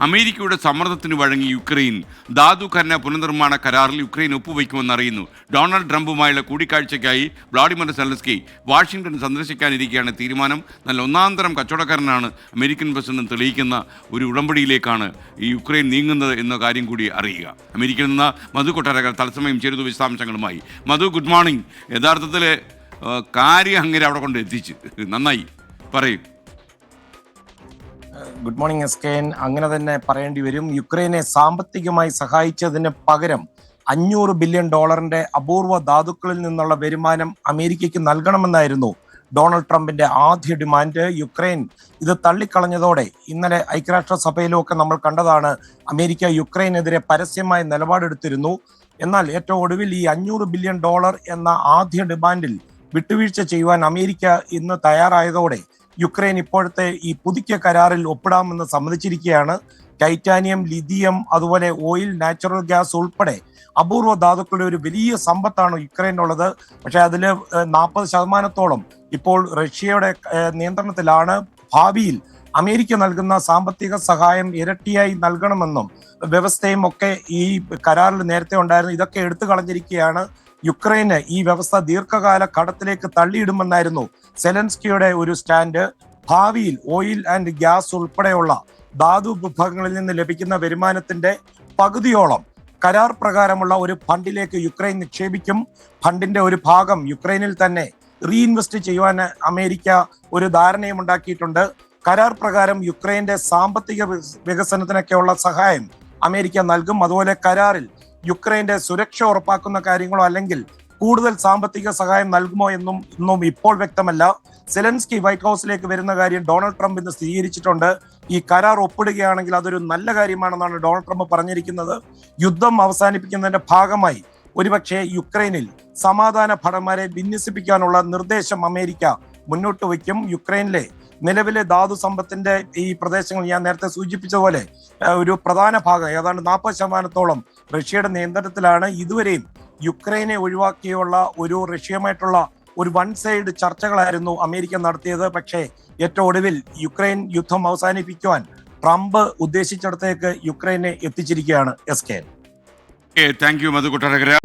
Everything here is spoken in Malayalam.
അമേരിക്കയുടെ സമ്മർദ്ദത്തിന് വഴങ്ങി യുക്രൈൻ ധാതു ഖനന പുനർനിർമ്മാണ കരാറിൽ യുക്രൈൻ ഒപ്പുവയ്ക്കുമെന്ന് അറിയുന്നു. ഡൊണാൾഡ് ട്രംപുമായുള്ള കൂടിക്കാഴ്ചയ്ക്കായി വ്ളാഡിമിർ സെലൻസ്കി വാഷിംഗ്ടൺ സന്ദർശിക്കാനിരിക്കെയാണ് തീരുമാനം. നല്ല ഒന്നാന്തരം കച്ചവടക്കാരനാണ് അമേരിക്കൻ പ്രസിഡന്റ് തെളിയിക്കുന്ന ഒരു ഉടമ്പടിയിലേക്കാണ് ഈ യുക്രൈൻ നീങ്ങുന്നത് എന്ന കാര്യം കൂടി അറിയുക. അമേരിക്കയിൽ നിന്ന് മധു കൊട്ടാരക്കർ തത്സമയം ചേരുന്ന വിശദാംശങ്ങളുമായി. Madhu, good morning. യഥാർത്ഥത്തിൽ കാര്യം അങ്ങനെ അവിടെ കൊണ്ട് എത്തിച്ച് നന്നായി പറയും. ഗുഡ് മോർണിംഗ് എസ്കെൻ. അങ്ങനെ തന്നെ പറയേണ്ടി വരും. യുക്രൈനെ സാമ്പത്തികമായി സഹായിച്ചതിന് പകരം $500 ബില്യൺ അപൂർവ ധാതുക്കളിൽ നിന്നുള്ള വരുമാനം അമേരിക്കയ്ക്ക് നൽകണമെന്നായിരുന്നു ഡൊണാൾഡ് ട്രംപിന്റെ ആദ്യ ഡിമാൻഡ്. യുക്രൈൻ ഇത് തള്ളിക്കളഞ്ഞതോടെ ഇന്നലെ ഐക്യരാഷ്ട്രസഭയിലും ഒക്കെ നമ്മൾ കണ്ടതാണ്, അമേരിക്ക യുക്രൈനെതിരെ പരസ്യമായ നിലപാടെടുത്തിരുന്നു. എന്നാൽ ഏറ്റവും ഒടുവിൽ ഈ $500 ബില്യൺ എന്ന ആദ്യ ഡിമാൻഡിൽ വിട്ടുവീഴ്ച ചെയ്യുവാൻ അമേരിക്ക ഇന്ന് തയ്യാറായതോടെ യുക്രൈൻ ഇപ്പോഴത്തെ ഈ പുതുക്കിയ കരാറിൽ ഒപ്പിടാമെന്ന് സമ്മതിച്ചിരിക്കുകയാണ്. ടൈറ്റാനിയം, ലിഥിയം, അതുപോലെ ഓയിൽ, നാച്ചുറൽ ഗ്യാസ് ഉൾപ്പെടെ അപൂർവ ധാതുക്കളുടെ ഒരു വലിയ സമ്പത്താണ് യുക്രൈനുള്ളത്. പക്ഷെ അതിൽ 40% ഇപ്പോൾ റഷ്യയുടെ നിയന്ത്രണത്തിലാണ്. ഭാവിയിൽ അമേരിക്ക നൽകുന്ന സാമ്പത്തിക സഹായം ഇരട്ടിയായി നൽകണമെന്നും വ്യവസ്ഥയും ഒക്കെ ഈ കരാറിൽ നേരത്തെ ഉണ്ടായിരുന്നു. ഇതൊക്കെ എടുത്തു കളഞ്ഞിരിക്കുകയാണ്. യുക്രൈന് ഈ വ്യവസ്ഥ ദീർഘകാല കടത്തിലേക്ക് തള്ളിയിടുമെന്നായിരുന്നു സെലൻസ്കിയുടെ ഒരു സ്റ്റാൻഡ്. ഭാവിയിൽ ഓയിൽ ആൻഡ് ഗ്യാസ് ഉൾപ്പെടെയുള്ള ധാതു വിഭവങ്ങളിൽ നിന്ന് ലഭിക്കുന്ന വരുമാനത്തിന്റെ പകുതിയോളം കരാർ പ്രകാരമുള്ള ഒരു ഫണ്ടിലേക്ക് യുക്രൈൻ നിക്ഷേപിക്കും. ഫണ്ടിന്റെ ഒരു ഭാഗം യുക്രൈനിൽ തന്നെ റീഇൻവെസ്റ്റ് ചെയ്യുവാൻ അമേരിക്ക ഒരു ധാരണയും ഉണ്ടാക്കിയിട്ടുണ്ട്. കരാർ പ്രകാരം യുക്രൈന്റെ സാമ്പത്തിക വികസനത്തിനൊക്കെയുള്ള സഹായം അമേരിക്ക നൽകും. അതുപോലെ കരാറിൽ യുക്രൈന്റെ സുരക്ഷ ഉറപ്പാക്കുന്ന കാര്യങ്ങളോ അല്ലെങ്കിൽ കൂടുതൽ സാമ്പത്തിക സഹായം നൽകുമോ ഇന്നും ഇപ്പോൾ വ്യക്തമല്ല. സെലൻസ്കി വൈറ്റ് ഹൗസിലേക്ക് വരുന്ന കാര്യം ഡൊണാൾഡ് ട്രംപ് ഇന്ന് സ്ഥിരീകരിച്ചിട്ടുണ്ട്. ഈ കരാർ ഒപ്പിടുകയാണെങ്കിൽ അതൊരു നല്ല കാര്യമാണെന്നാണ് ഡൊണാൾഡ് ട്രംപ് പറഞ്ഞിരിക്കുന്നത്. യുദ്ധം അവസാനിപ്പിക്കുന്നതിന്റെ ഭാഗമായി ഒരുപക്ഷെ യുക്രൈനിൽ സമാധാന ഭടന്മാരെ വിന്യസിപ്പിക്കാനുള്ള നിർദ്ദേശം അമേരിക്ക മുന്നോട്ട് വയ്ക്കും. യുക്രൈനിലെ നിലവിലെ ധാതു സമ്പത്തിന്റെ ഈ പ്രദേശങ്ങൾ ഞാൻ നേരത്തെ സൂചിപ്പിച്ച പോലെ ഒരു പ്രധാന ഭാഗം ഏതാണ്ട് 40% റഷ്യയുടെ നിയന്ത്രണത്തിലാണ്. ഇതുവരെയും യുക്രൈനെ ഒഴിവാക്കിയുള്ള ഒരു റഷ്യയുമായിട്ടുള്ള ഒരു വൺ സൈഡ് ചർച്ചകളായിരുന്നു അമേരിക്ക നടത്തിയത്. പക്ഷേ ഏറ്റവും ഒടുവിൽ യുക്രൈൻ യുദ്ധം അവസാനിപ്പിക്കുവാൻ ട്രംപ് ഉദ്ദേശിച്ചിടത്തേക്ക് യുക്രൈനെ എത്തിച്ചിരിക്കുകയാണ്. SK, thank you Madhu Kottarakkara.